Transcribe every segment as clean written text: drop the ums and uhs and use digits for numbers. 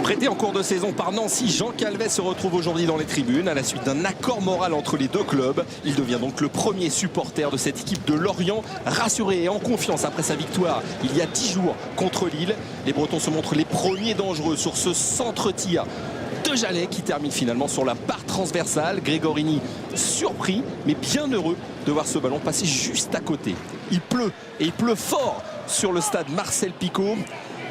Prêté en cours de saison par Nancy, Jean Calvet se retrouve aujourd'hui dans les tribunes à la suite d'un accord moral entre les deux clubs. Il devient donc le premier supporter de cette équipe de Lorient, rassuré et en confiance après sa victoire il y a 10 jours contre Lille. Les Bretons se montrent les premiers dangereux sur ce centre-tir de Jallet qui termine finalement sur la barre transversale. Gregorini surpris mais bien heureux de voir ce ballon passer juste à côté. Il pleut et il pleut fort sur le stade Marcel Picot.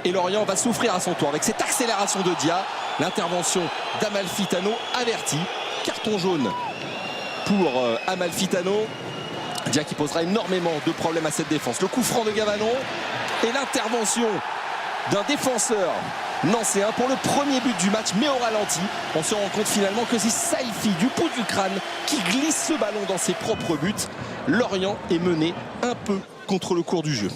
Et Lorient va souffrir à son tour avec cette accélération de Dia. L'intervention d'Amalfitano averti. Carton jaune pour Amalfitano. Dia qui posera énormément de problèmes à cette défense. Le coup franc de Gavanon et l'intervention d'un défenseur nancéen pour le premier but du match, mais au ralenti. On se rend compte finalement que c'est Saifi du bout du crâne qui glisse ce ballon dans ses propres buts. Lorient est mené un peu contre le cours du jeu.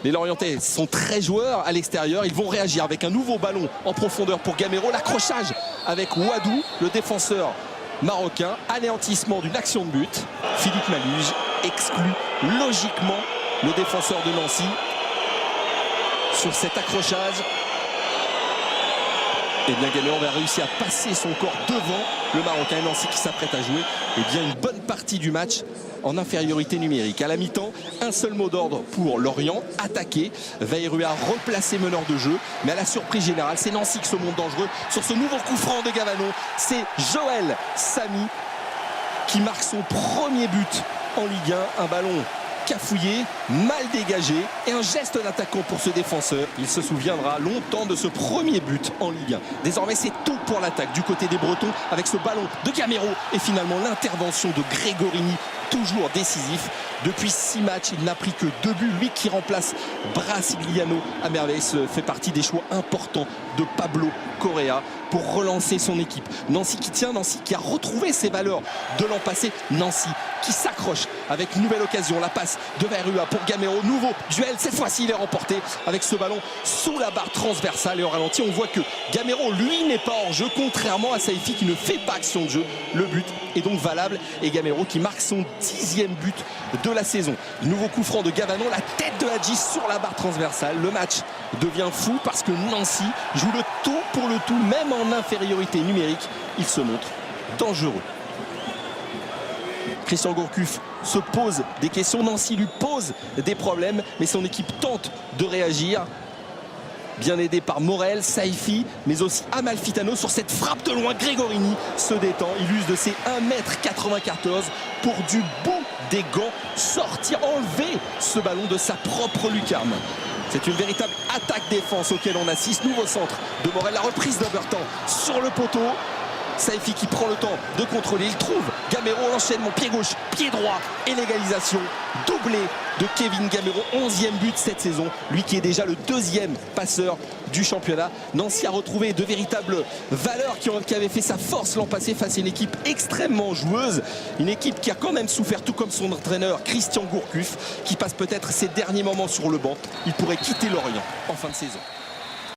Les Lorientais sont très joueurs à l'extérieur. Ils vont réagir avec un nouveau ballon en profondeur pour Gamero. L'accrochage avec Wadou, le défenseur marocain. Anéantissement d'une action de but. Philippe Maluge exclut logiquement le défenseur de Nancy sur cet accrochage. Et bien Gamero va réussir à passer son corps devant le Marocain. Nancy qui s'apprête à jouer bien une bonne partie du match en infériorité numérique. À la mi-temps, un seul mot d'ordre pour Lorient, attaquer. Vairua replacé meneur de jeu, mais à la surprise générale, c'est Nancy qui se montre dangereux sur ce nouveau coup franc de Gavanon. C'est Joël Samy qui marque son premier but en Ligue 1. Un ballon cafouillé, mal dégagé et un geste d'attaquant pour ce défenseur. Il se souviendra longtemps de ce premier but en Ligue 1. Désormais, c'est tout pour l'attaque du côté des Bretons avec ce ballon de Gamero et finalement l'intervention de Gregorini, toujours décisif. Depuis 6 matchs, il n'a pris que 2 buts. Lui qui remplace Brasiliano à merveille, fait partie des choix importants de Pablo Correa pour relancer son équipe. Nancy qui tient, Nancy qui a retrouvé ses valeurs de l'an passé. Nancy qui s'accroche avec une nouvelle occasion. La passe de Vairua pour Gamero. Nouveau duel, cette fois-ci il est remporté avec ce ballon sous la barre transversale. Et au ralenti, on voit que Gamero, lui, n'est pas hors jeu, contrairement à Saifi qui ne fait pas action de jeu. Le but est donc valable et Gamero qui marque son 10e but de la saison. Nouveau coup franc de Gavanon, la tête de Hadji sur la barre transversale. Le match devient fou parce que Nancy joue le tout pour le tout, même en infériorité numérique. Il se montre dangereux. Christian Gourcuff se pose des questions, Nancy lui pose des problèmes, mais son équipe tente de réagir. Bien aidé par Morel, Saifi, mais aussi Amalfitano sur cette frappe de loin. Gregorini se détend, il use de ses 1,94 m pour du bout des gants sortir, enlever ce ballon de sa propre lucarne. C'est une véritable attaque-défense auquel on assiste. Nouveau centre de Morel, la reprise d'Obertan sur le poteau. Saifi qui prend le temps de contrôler, il trouve Gamero, l'enchaînement pied gauche, pied droit et l'égalisation. Doublé de Kevin Gamero, 11e but cette saison, lui qui est déjà le 2e passeur du championnat. Nancy a retrouvé de véritables valeurs qui avaient fait sa force l'an passé face à une équipe extrêmement joueuse, une équipe qui a quand même souffert, tout comme son entraîneur Christian Gourcuff, qui passe peut-être ses derniers moments sur le banc. Il pourrait quitter Lorient en fin de saison.